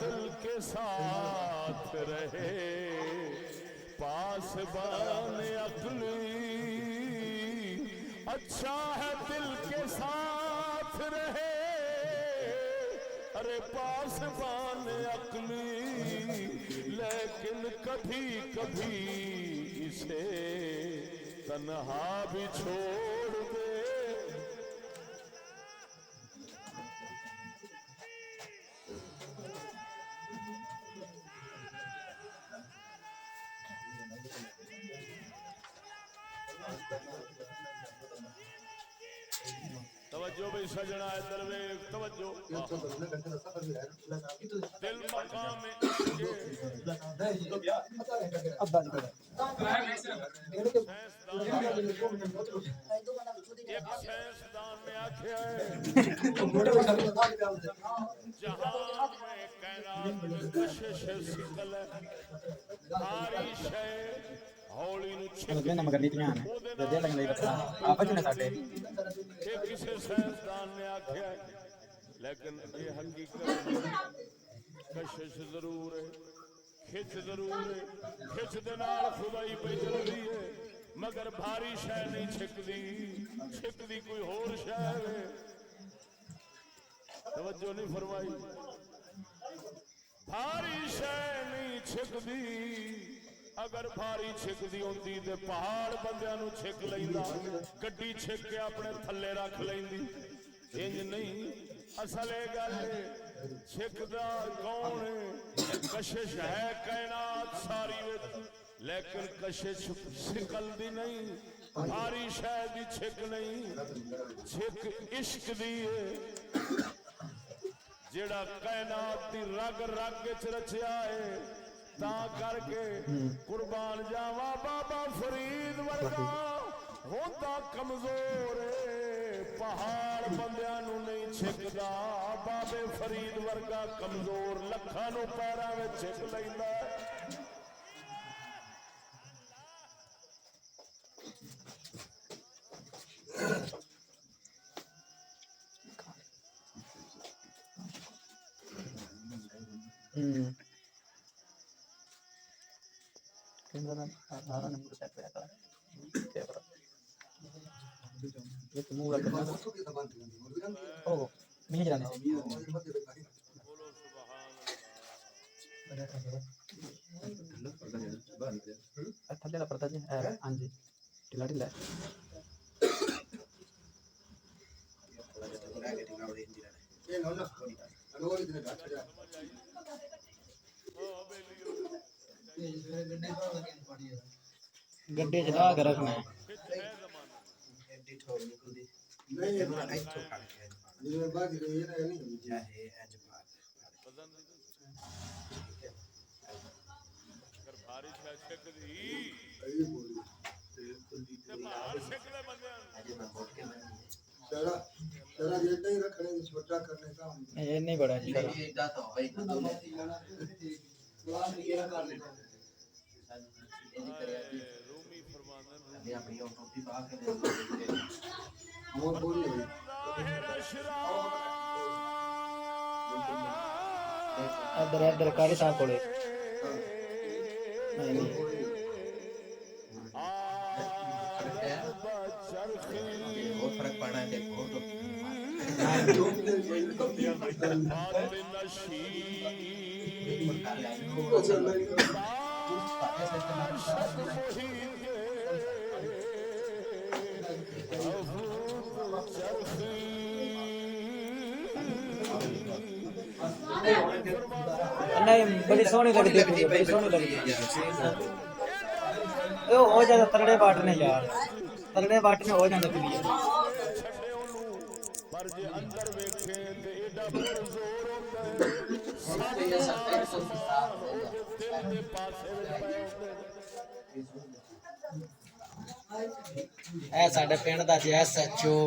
दिल के साथ रहे पासबान अक्ली, अच्छा है दिल के साथ रहे अरे पासबान अक्ली, लेकिन कभी कभी इसे तन्हा भी छोड़ दे। तवज्जो भाई सजना इधर वे तवज्जो दिल मकाम में एक साइंसदान ने आख्या है जहां में कायनात में कशिश सिकल सारी शय हौली नु छिक मगर नीतियां ने दे लगन बता आपस में साडे किसी साइंसदान ने आख्या लेकिन ये हकीकत कशिश जरूर है खिच जरूर है खिच दे नाल खुदाई पे जरूरी है मगर भारी शय नहीं छिकदी कोई होर शय है। तवज्जो नहीं फरमाई भारी शय नहीं छिकदी अगर भारी छिकदी होंदी ते पहाड़ बंदियां नू छिक लैंदा गड्डी छिक के अपने थल्ले रख लैंदी इंज नहीं असल ये गल छिकदा कौन है कशिश है कायनात सारी विच लेकिन कशिश सिकलदी नहीं भारी शय दी छिक नहीं छिक इश्क दी है जेड़ा कायनात दी रग रग च रचिया है ता करके कुर्बान जावा बाबा फरीद वर्गा होंदा कमजोर पहाड़ बंदियां नू नहीं छिकदा बाबे फरीद वर्गा कमजोर लखां नू पैरां विच छिक लैंदा। सारा नंबर सेट रहता है ये तो मुंह रखना ओ नहीं जाने थल्ले दा पर्दा जी हां जी ढिला ढिला गड्ढे चला के रखना है ये नहीं बड़ा अदर अदर काली साहब कोले बहुत फर्क पड़ रहा है देखो तो नहीं बड़ी सोहनी लगती है बड़ी सोहनी लगती है हो जाता तरड़े बाटने यार तरड़े बाटने हो जाते क्लियर पर जे अंदर वेखे ते एडा पुरजोर होंदा है ए साडे पिंड दा जे SHO